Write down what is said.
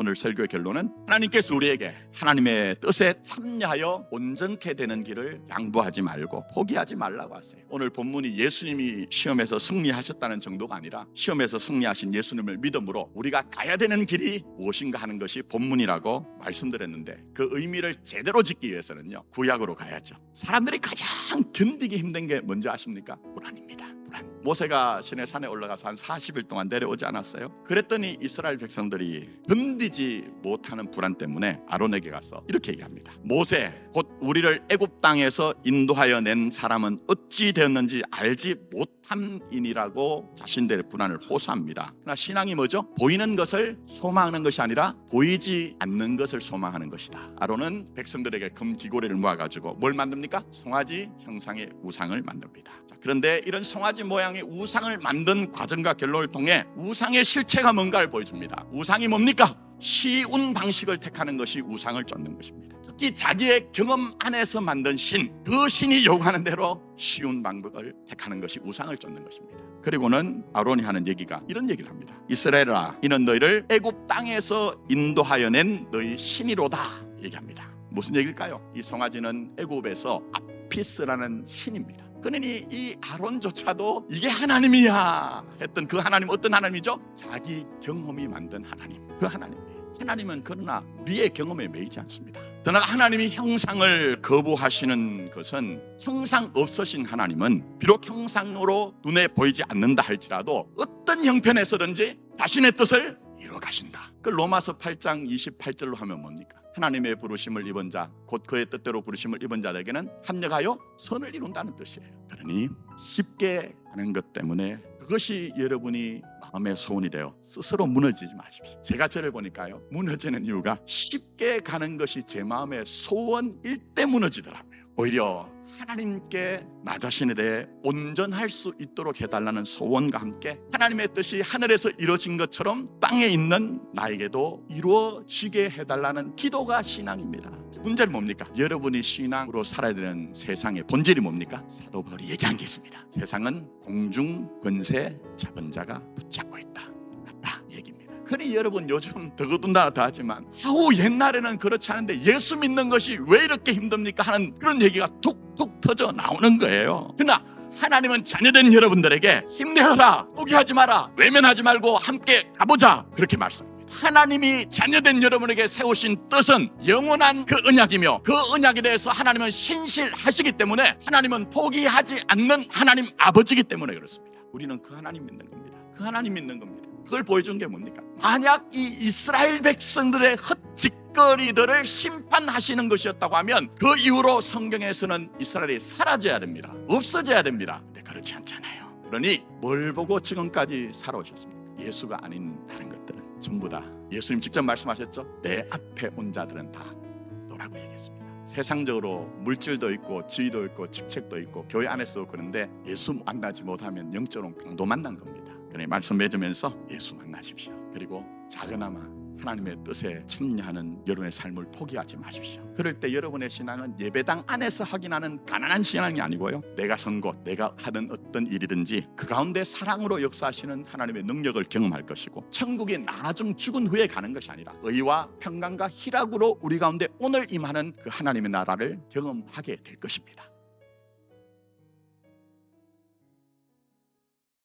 오늘 설교의 결론은 하나님께서 우리에게 하나님의 뜻에 참여하여 온전케 되는 길을 양보하지 말고 포기하지 말라고 하세요. 오늘 본문이 예수님이 시험에서 승리하셨다는 정도가 아니라 시험에서 승리하신 예수님을 믿음으로 우리가 가야 되는 길이 무엇인가 하는 것이 본문이라고 말씀드렸는데, 그 의미를 제대로 짓기 위해서는요, 구약으로 가야죠. 사람들이 가장 견디기 힘든 게 뭔지 아십니까? 불안입니다. 불안. 모세가 시내산에 올라가서 한 40일 동안 내려오지 않았어요? 그랬더니 이스라엘 백성들이 견디지 못하는 불안 때문에 아론에게 가서 이렇게 얘기합니다. 모세, 곧 우리를 애굽 땅에서 인도하여 낸 사람은 어찌 되었는지 알지 못함이니라고 자신들의 불안을 호소합니다. 그러나 신앙이 뭐죠? 보이는 것을 소망하는 것이 아니라 보이지 않는 것을 소망하는 것이다. 아론은 백성들에게 금귀고리를 모아가지고 뭘 만듭니까? 송아지 형상의 우상을 만듭니다. 자, 그런데 이런 송아지 모양의 우상을 만든 과정과 결론을 통해 우상의 실체가 뭔가를 보여줍니다. 우상이 뭡니까? 쉬운 방식을 택하는 것이 우상을 쫓는 것입니다. 특히 자기의 경험 안에서 만든 신, 그 신이 요구하는 대로 쉬운 방법을 택하는 것이 우상을 쫓는 것입니다. 그리고는 아론이 하는 얘기가 이런 얘기를 합니다. 이스라엘아, 이는 너희를 애굽 땅에서 인도하여 낸 너희 신이로다 얘기합니다. 무슨 얘기일까요? 이 송아지는 애굽에서 아피스라는 신입니다. 그러니 이 아론조차도 이게 하나님이야 했던 그 하나님, 어떤 하나님이죠? 자기 경험이 만든 하나님, 그 하나님이에요. 하나님은 그러나 우리의 경험에 매이지 않습니다. 그러나 하나님이 형상을 거부하시는 것은, 형상 없으신 하나님은 비록 형상으로 눈에 보이지 않는다 할지라도 어떤 형편에서든지 자신의 뜻을 이루어 가신다. 그 로마서 8장 28절로 하면 뭡니까? 하나님의 부르심을 입은 자, 곧 그의 뜻대로 부르심을 입은 자들에게는 합력하여 선을 이룬다는 뜻이에요. 그러니 쉽게 하는 것 때문에 그것이 여러분이 마음의 소원이 되어 스스로 무너지지 마십시오. 제가 저를 보니까요, 무너지는 이유가 쉽게 가는 것이 제 마음의 소원일 때 무너지더라고요. 오히려 하나님께 나 자신에 대해 온전할 수 있도록 해달라는 소원과 함께 하나님의 뜻이 하늘에서 이루어진 것처럼 땅에 있는 나에게도 이루어지게 해달라는 기도가 신앙입니다. 문제는 뭡니까? 여러분이 신앙으로 살아야 되는 세상의 본질이 뭡니까? 사도 바울이 얘기한 게 있습니다. 세상은 공중 권세 잡은 자가 붙잡고 있다. 같다 얘기입니다. 그러니 여러분 요즘 더거둔다다 하지만 아우 옛날에는 그렇지 않은데 예수 믿는 것이 왜 이렇게 힘듭니까? 하는 그런 얘기가 툭툭 터져 나오는 거예요. 그러나 하나님은 자녀된 여러분들에게 힘내어라, 포기하지 마라, 외면하지 말고 함께 가보자, 그렇게 말씀합니다. 하나님이 자녀된 여러분에게 세우신 뜻은 영원한 그 언약이며, 그 언약에 대해서 하나님은 신실하시기 때문에 하나님은 포기하지 않는 하나님 아버지이기 때문에 그렇습니다. 우리는 그 하나님 믿는 겁니다. 그 하나님 믿는 겁니다. 그걸 보여준 게 뭡니까? 만약 이 이스라엘 백성들의 헛짓거리들을 심판하시는 것이었다고 하면 그 이후로 성경에서는 이스라엘이 사라져야 됩니다. 없어져야 됩니다. 근데 그렇지 않잖아요. 그러니 뭘 보고 지금까지 살아오셨습니까? 예수가 아닌 다른 것들은 전부 다, 예수님 직접 말씀하셨죠? 내 앞에 온 자들은 다 너라고 얘기했습니다. 세상적으로 물질도 있고 지위도 있고 직책도 있고 교회 안에서도 그런데 예수 만나지 못하면 영적으로 강도 만난 겁니다. 그래 말씀 맺으면서 예수 만나십시오. 그리고 작은아마 하나님의 뜻에 참여하는 여러분의 삶을 포기하지 마십시오. 그럴 때 여러분의 신앙은 예배당 안에서 확인하는 가난한 신앙이 아니고요, 내가 선고, 내가 하는 어떤 일이든지 그 가운데 사랑으로 역사하시는 하나님의 능력을 경험할 것이고, 천국에 나중 죽은 후에 가는 것이 아니라 의와 평강과 희락으로 우리 가운데 오늘 임하는 그 하나님의 나라를 경험하게 될 것입니다.